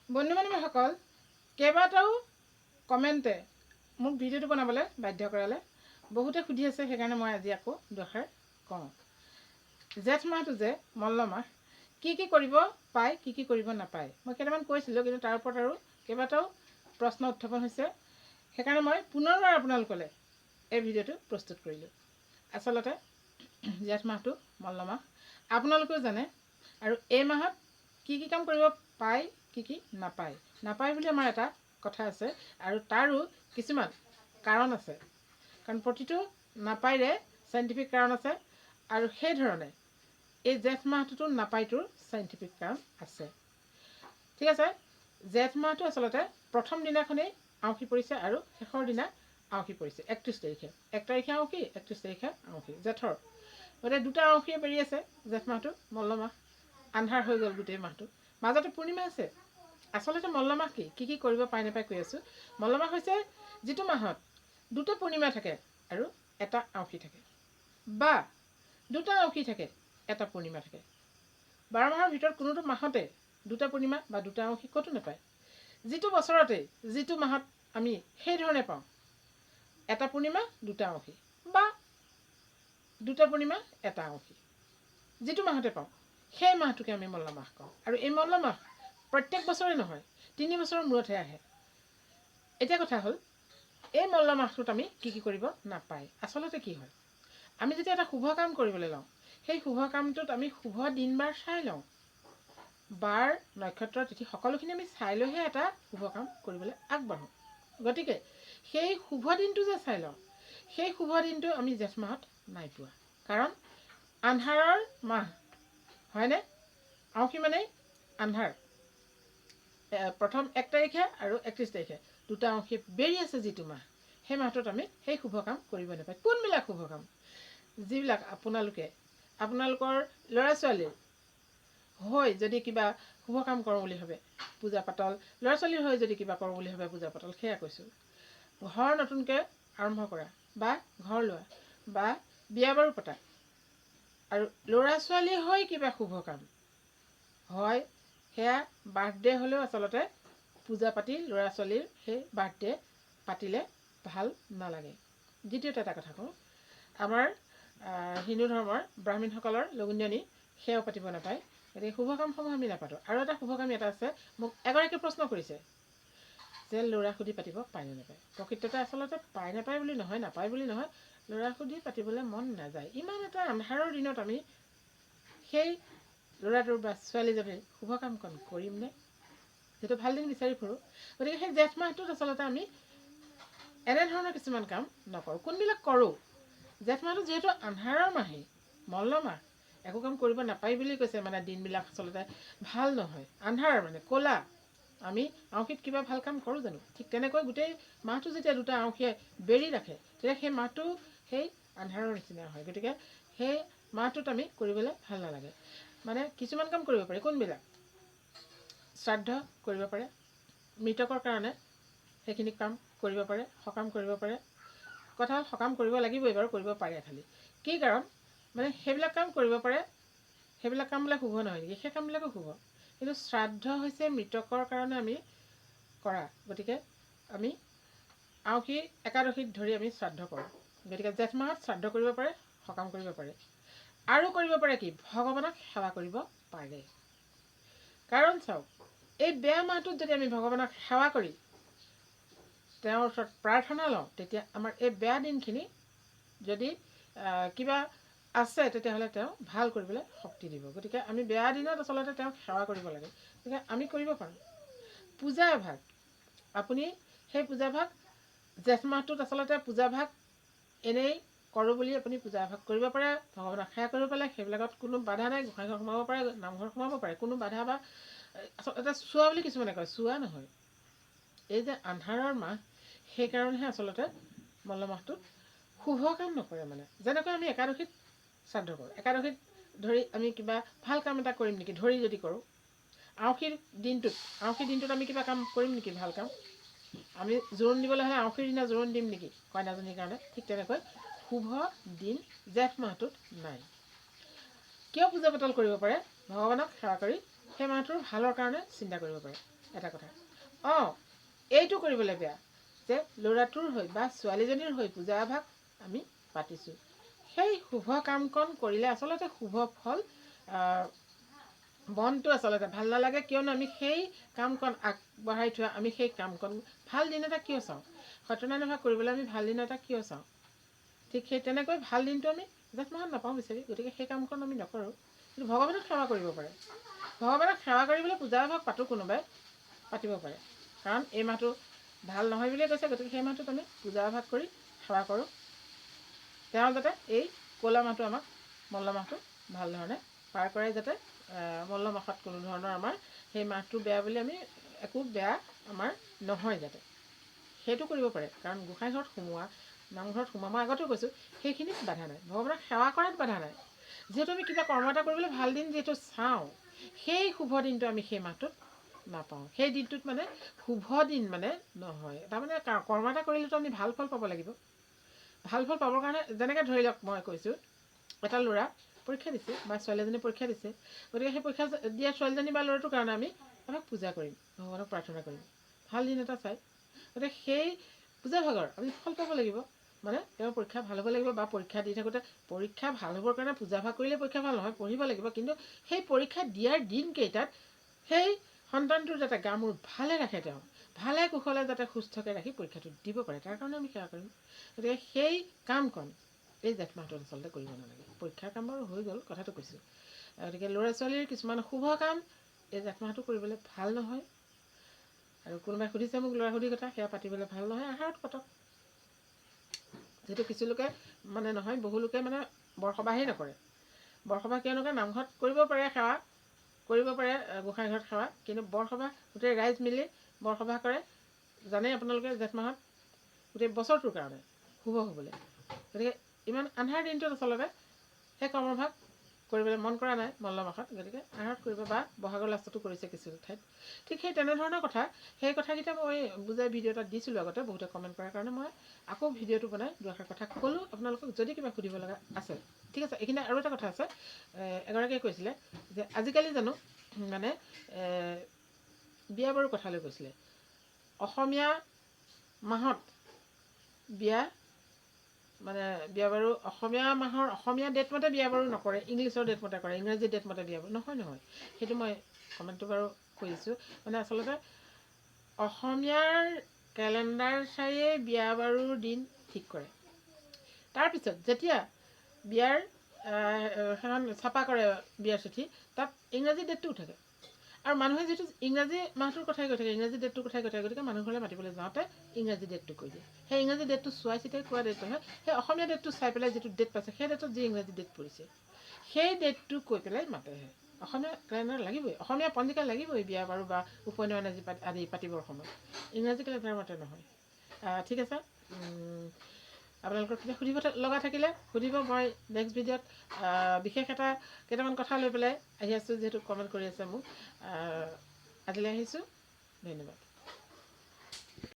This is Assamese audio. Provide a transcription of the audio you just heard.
বন্ধু বান্ধৱীসকল, কেইবাটাও কমেণ্টে মোক ভিডিঅ'টো বনাবলৈ বাধ্য কৰালে। বহুতে সুধি আছে, সেইকাৰণে মই আজি আকৌ দুষাৰ কওঁ। জেঠ মাহটো যে মল্ল মাহ, কি কৰিব পায়, কি কৰিব নাপায়, মই কেইটামান কৈছিলোঁ, কিন্তু তাৰ ওপৰত আৰু কেইবাটাও প্ৰশ্ন উত্থাপন হৈছে। সেইকাৰণে মই পুনৰবাৰ আপোনালোকলৈ এই ভিডিঅ'টো প্ৰস্তুত কৰিলোঁ। আচলতে জেঠ মাহটো মল্ল মাহ, আপোনালোকেও জানে। আৰু এই মাহত কি কাম কৰিব পায়, কি নাপায় বুলি আমাৰ এটা কথা আছে, আৰু তাৰো কিছুমান কাৰণ আছে। কাৰণ প্ৰতিটো নাপায়ৰে চাইণ্টিফিক কাৰণ আছে, আৰু সেইধৰণে এই জেঠ মাহটোতো নাপায়টোৰ চাইণ্টিফিক কাৰণ আছে। ঠিক আছে, জেঠ মাহটো আচলতে প্ৰথম দিনাখনেই আউসী পৰিছে আৰু শেষৰ দিনা আউসী পৰিছে 31 তাৰিখে। 1 তাৰিখে আউসী, 31 তাৰিখে আউসী জেঠৰ। গতিকে দুটা আউসীয়ে বেৰি আছে জেঠ মাহটো, মল্ল মাহ। আন্ধাৰ হৈ গ'ল গোটেই মাহটো, মাজতে পূৰ্ণিমা আছে। আচলতে মল্ল মাহ কি কৰিব পায় নাপায় কৈ আছোঁ। মল্ল মাহ হৈছে যিটো মাহত দুটা পূৰ্ণিমা থাকে আৰু এটা আউসী থাকে, বা দুটা আউসী থাকে এটা পূৰ্ণিমা থাকে। 12 মাহৰ ভিতৰত কোনোটো মাহতে দুটা পূৰ্ণিমা বা দুটা আউসী ক'তো নাপায়। যিটো বছৰতে যিটো মাহত আমি সেইধৰণে পাওঁ, এটা পূৰ্ণিমা দুটা আউসী, বা দুটা পূৰ্ণিমা এটা আউসী, যিটো মাহতে পাওঁ সেই মাহটোকে আমি মল্ল মাহ কওঁ। আৰু এই মল্ল মাহ প্ৰত্যেক বছৰে নহয়, 3 বছৰৰ মূৰতহে আহে। এতিয়া কথা হ'ল, এই মল্ল মাহটোত আমি কি কৰিব নাপায়। আচলতে কি হয়, আমি যেতিয়া এটা শুভ কাম কৰিবলৈ লওঁ, সেই শুভ কামটোত আমি শুভ দিন বাৰ চাই লওঁ। বাৰ, নক্ষত্ৰ, তিথি সকলোখিনি আমি চাই লৈহে এটা শুভ কাম কৰিবলৈ আগবাঢ়োঁ। গতিকে সেই শুভ দিনটো যে চাই লওঁ, সেই শুভ দিনটো আমি জেঠ মাহত নাই পোৱা। কাৰণ আন্ধাৰৰ মাহ, হয়নে? আউসী মানেই আন্ধাৰ। প্ৰথম 1 তাৰিখে আৰু 31 তাৰিখে দুটা আউসী বেৰি আছে যিটো মাহ, সেই মাহটোত আমি সেই শুভ কাম কৰিব নাপায়। কোনবিলাক শুভ কাম? যিবিলাক আপোনালোকৰ ল'ৰা ছোৱালীৰ হৈ যদি কিবা শুভ কাম কৰোঁ বুলি ভাবে, পূজা পাতল, ল'ৰা ছোৱালীৰ হৈ যদি কিবা কৰোঁ বুলি ভাবে পূজা পাতল, সেয়া কৈছোঁ। ঘৰ নতুনকৈ আৰম্ভ কৰা, বা ঘৰ লোৱা, বা বিয়া বাৰু পতা, আৰু ল'ৰা ছোৱালীৰ হৈ কিবা শুভ কাম হয়, সেয়া বাৰ্থডে হ'লেও আচলতে পূজা পাতি ল'ৰা ছোৱালীৰ সেই বাৰ্থডে পাতিলে ভাল নালাগে। দ্বিতীয়তে এটা কথা কওঁ, আমাৰ হিন্দু ধৰ্মৰ ব্ৰাহ্মণসকলৰ লগুণদিয়নী সেয়াও পাতিব নাপায়। গতিকে শুভ কামসমূহ আমি নাপাতোঁ। আৰু এটা শুভ কাম এটা আছে, মোক এগৰাকীয়ে প্ৰশ্ন কৰিছে যে ল'ৰা সুধি পাতিব পায়নে নাপায়। প্ৰকৃততে আচলতে পায় নাপায় বুলি নহয়, নাপায় বুলি নহয়, ল'ৰা সুধি পাতিবলৈ মন নাযায়। ইমান এটা আন্ধাৰৰ দিনত আমি সেই ল'ৰাটোৰ বা ছোৱালীজনীৰ শুভ কামকণ কৰিমনে? সেইটো ভাল দিন বিচাৰি ফুৰোঁ। গতিকে সেই জেঠ মাহটোত আচলতে আমি এনেধৰণৰ কিছুমান কাম নকৰোঁ। কোনবিলাক কৰোঁ? জেঠ মাহটো যিহেতু আন্ধাৰৰ মাহেই, মল্ল মাহ, একো কাম কৰিব নাপায় বুলি কৈছে। মানে দিনবিলাক আচলতে ভাল নহয়, আন্ধাৰ মানে ক'লা। আমি আউসীত কিবা ভাল কাম কৰোঁ জানো? ঠিক তেনেকৈ গোটেই মাহটো যেতিয়া দুটা আউসীয়ে বেৰি ৰাখে, তেতিয়া সেই মাহটো সেই আন্ধাৰৰ নিচিনা হয়। গতিকে সেই মাহটোত আমি কৰিবলৈ ভাল নালাগে। মানে কিছুমান কাম কৰিব পাৰি। কোনবিলাক? শ্ৰাদ্ধ কৰিব পাৰে, মৃতকৰ কাৰণে সেইখিনি কাম কৰিব পাৰে, সকাম কৰিব পাৰে। কথা হ'ল সকাম কৰিব লাগিবই বাৰু, কৰিব পাৰে। খালি কি কাৰণ, মানে সেইবিলাক কাম কৰিব পাৰে। সেইবিলাক কাম বোলে শুভ নহয় নেকি? সেই কামবিলাকো শুভ, কিন্তু শ্ৰাদ্ধ হৈছে মৃতকৰ কাৰণে আমি কৰা। গতিকে আমি আউসী একাদশীত ধৰি আমি শ্ৰাদ্ধ কৰোঁ। গতিকে জেঠ মাহত শ্ৰাদ্ধ কৰিব পাৰে, সকাম কৰিব পাৰে। আৰু কৰিব পাৰে কি? ভগৱানক সেৱা কৰিব পাৰে। কাৰণ চাওক, এই বেয়া মাহটোত যদি আমি ভগৱানক সেৱা কৰি তেওঁৰ ওচৰত প্ৰাৰ্থনা লওঁ, তেতিয়া আমাৰ এই বেয়া দিনখিনি যদি কিবা আছে, তেতিয়াহ'লে তেওঁ ভাল কৰিবলৈ শক্তি দিব। গতিকে আমি বেয়া দিনত আচলতে তেওঁক সেৱা কৰিব লাগে। গতিকে আমি কৰিব পাৰোঁ। পূজা এভাগ, আপুনি সেই পূজাভাগ জেঠ মাহটোত আচলতে পূজাভাগ এনেই কৰোঁ বুলি আপুনি পূজা এভাগ কৰিব পাৰে, ভগৱানক সেৱা কৰিব পাৰে। সেইবিলাকত কোনো বাধা নাই। গোঁসাই ঘৰ সোমাব পাৰে, নামঘৰ সোমাব পাৰে, কোনো বাধা বা আচলতে চোৱা বুলি কিছুমানে কয়, চোৱা নহয়। এই যে আন্ধাৰৰ মাহ, সেইকাৰণেহে আচলতে মল্ল মাহটোত শুভ কাম নকৰে। মানে যেনেকৈ আমি একাদশীত শ্ৰাদ্ধ কৰোঁ, একাদশীত ধৰি আমি কিবা ভাল কাম এটা কৰিম নেকি ধৰি যদি কৰোঁ। আউসীৰ দিনটোত আমি কিবা কাম কৰিম নেকি ভাল কাম? আমি জোৰোণ দিবলৈ হ'লে আউসীৰ দিনা জোৰোণ দিম নেকি কইনাজনীৰ কাৰণে? ঠিক তেনেকৈ শুভ দিন জেঠ মাহটোত নাই। কিয় পূজা পাতল কৰিব পাৰে? ভগৱানক সেৱা কৰি সেই মাহটোৰ ভালৰ কাৰণে চিন্তা কৰিব পাৰে। এটা কথা এইটো কৰিবলৈ বেয়া যে ল'ৰাটোৰ হৈ বা ছোৱালীজনীৰ হৈ পূজা এভাগ আমি পাতিছোঁ, সেই শুভ কামকণ কৰিলে আচলতে শুভ ফল মনটো আচলতে ভাল নালাগে। কিয়নো আমি সেই কামকণ আগবঢ়াই থোৱা, আমি সেই কামকণ ভাল দিন এটা কিয় চাওঁ, সত্যনাৰায়ণ সভা কৰিবলৈ আমি ভাল দিন এটা কিয় চাওঁ, ঠিক সেই তেনেকৈ ভাল দিনটো আমি জেঠ মাহত নাপাওঁ বিচাৰি, গতিকে সেই কামকণ আমি নকৰোঁ। কিন্তু ভগৱানক সেৱা কৰিব পাৰে, ভগৱানক সেৱা কৰিবলৈ পূজা এভাগ পাতোঁ, কোনোবাই পাতিব পাৰে, কাৰণ এই মাহটো ভাল নহয় বুলিয়ে কৈছে, গতিকে সেই মাহটোত আমি পূজা এভাগ কৰি সেৱা কৰোঁ। তেওঁ যাতে এই ক'লা মাহটো আমাক মল্ল মাহটো ভাল ধৰণে পাৰ কৰে, যাতে মল্ল মাহত কোনো ধৰণৰ আমাৰ সেই মাহটো বেয়া বুলি আমি একো বেয়া আমাৰ নহয়, যাতে সেইটো কৰিব পাৰে। কাৰণ গোসাঁই ঘৰত সোমোৱা, নামঘৰত সোমোৱা, মই আগতেও কৈছোঁ, সেইখিনিত বাধা নাই, ভগৱানক সেৱা কৰাত বাধা নাই। যিহেতু আমি কিবা কৰ্ম এটা কৰিবলৈ ভাল দিন যিহেতু চাওঁ, সেই শুভ দিনটো আমি সেই মাহটোত নাপাওঁ। সেই দিনটোত মানে শুভ দিন মানে নহয়। তাৰমানে কৰ্ম এটা কৰিলেতো আমি ভাল ফল পাব লাগিব। ভাল ফল পাবৰ কাৰণে যেনেকৈ ধৰি লওক, মই কৈছোঁ এটা ল'ৰা পৰীক্ষা দিছে বা ছোৱালী এজনী পৰীক্ষা দিছে, গতিকে সেই পৰীক্ষা দিয়া ছোৱালীজনী বা ল'ৰাটোৰ কাৰণে আমি আমাক পূজা কৰিম, ভগৱানক প্ৰাৰ্থনা কৰিম ভাল দিন এটা চাই। গতিকে সেই পূজা ভাগৰ আমি ফল পাব লাগিব, মানে তেওঁৰ পৰীক্ষা ভাল হ'ব লাগিব, বা পৰীক্ষা দি থাকোঁতে পৰীক্ষা ভাল হ'বৰ কাৰণে পূজা ভাগ কৰিলে পৰীক্ষা ভাল নহয়, পঢ়িব লাগিব। কিন্তু সেই পৰীক্ষা দিয়াৰ দিনকেইটাত সেই সন্তানটোৰ যাতে গা মূৰ ভালে ৰাখে, তেওঁ ভালে কুশলে যাতে সুস্থকৈ ৰাখি পৰীক্ষাটো দিব পাৰে, তাৰ কাৰণে আমি সেৱা কৰিম। গতিকে সেই কামকণ এই জেঠ মাহটোত আচলতে কৰিব নালাগে। পৰীক্ষাৰ কাম বাৰু হৈ গ'ল, কথাটো কৈছোঁ। গতিকে ল'ৰা ছোৱালীৰ কিছুমান শুভ কাম এই জেঠ মাহটো কৰিবলৈ ভাল নহয়। আৰু কোনোবাই সুধিছে মোক ল'ৰা সুধি কথা, সেয়া পাতিবলৈ ভাল নহয়, আহাৰত পাতক। যিহেতু কিছু লোকে মানে নহয়, বহু লোকে মানে বৰসবাহেই নকৰে। বৰসবাহ কিয় নকৰে? নামঘৰত কৰিব পাৰে সেৱা, কৰিব পাৰে গোসাঁই ঘৰত সেৱা, কিন্তু বৰসবাহ গোটেই ৰাইজ মিলি বৰসবাহ কৰে, জানেই আপোনালোকে জেঠ মাহত গোটেই বছৰটোৰ কাৰণে শুভ হ'বলৈ। গতিকে ইমান আন্ধাৰ দিনটোত আচলতে সেই কৰ্মভাগ কৰিবলৈ মন কৰা নাই মল্ল মাহত, গতিকে আহাৰত কৰিব, বা বহাগৰ লাষ্টতো কৰিছে কিছু ঠাইত। ঠিক সেই তেনেধৰণৰ কথা, সেই কথাকেইটা মই বুজাই ভিডিঅ' এটা দিছিলোঁ আগতে, বহুতে কমেণ্ট কৰাৰ কাৰণে মই আকৌ ভিডিঅ'টো বনাই দুআষাৰ কথা ক'লোঁ আপোনালোকক, যদি কিবা সুধিব লগা আছে। ঠিক আছে, এইখিনি আৰু এটা কথা আছে, এগৰাকীয়ে কৈছিলে যে আজিকালি জানো মানে বিয়া বাৰু কথালৈ কৈছিলে, অসমীয়া মাহত বিয়া মানে বিয়া বাৰু অসমীয়া মাহৰ অসমীয়া ডেট মতে বিয়া বাৰু নকৰে, ইংলিছৰ ডেট মতে কৰে, ইংৰাজী ডেট মতে বিয়া বাৰু নহয়। সেইটো মই কমেণ্টটো বাৰু কৰিছোঁ, মানে আচলতে অসমীয়াৰ কেলেণ্ডাৰ চাইয়ে বিয়া বাৰুৰ দিন ঠিক কৰে। তাৰপিছত যেতিয়া বিয়াৰ সেইখন ছাপা কৰে বিয়াৰ চিঠি, তাত ইংৰাজী ডেটটোও থাকে। আৰু মানুহে যিটো ইংৰাজী মাহটোৰ কথাই কৈ থাকে, ইংৰাজী ডেটটোৰ কথাই কৈ থাকে, গতিকে মানুহ ঘৰলৈ মাতিবলৈ যাওঁতে ইংৰাজী ডেটটো কৈ দিয়ে। সেই ইংৰাজী ডেটটো চোৱাই চিতাই কোৱা ডেট নহয়, সেই অসমীয়া ডেটটো চাই পেলাই যিটো ডেট পাইছে, সেই ডেটত যি ইংৰাজী ডেট পৰিছে সেই ডেটটো কৈ পেলাই মাতেহে। অসমীয়া কেলেণ্ডাৰ লাগিবই, অসমীয়া পঞ্জিকা লাগিবই বিয়া বাৰু বা উপনয়ন আদি পাতিবৰ সময়ত, ইংৰাজী কেলেণ্ডাৰ মতে নহয়। ঠিক আছে, আপোনালোকৰ কিবা সুধিব লগা থাকিলে সুধিব, মই নেক্সট ভিডিঅ'ত বিশেষ এটা কেইটামান কথা লৈ পেলাই আহি আছোঁ, যিহেতু কমেণ্ট কৰি আছে মোক। আজিলৈ আহিছোঁ, ধন্যবাদ।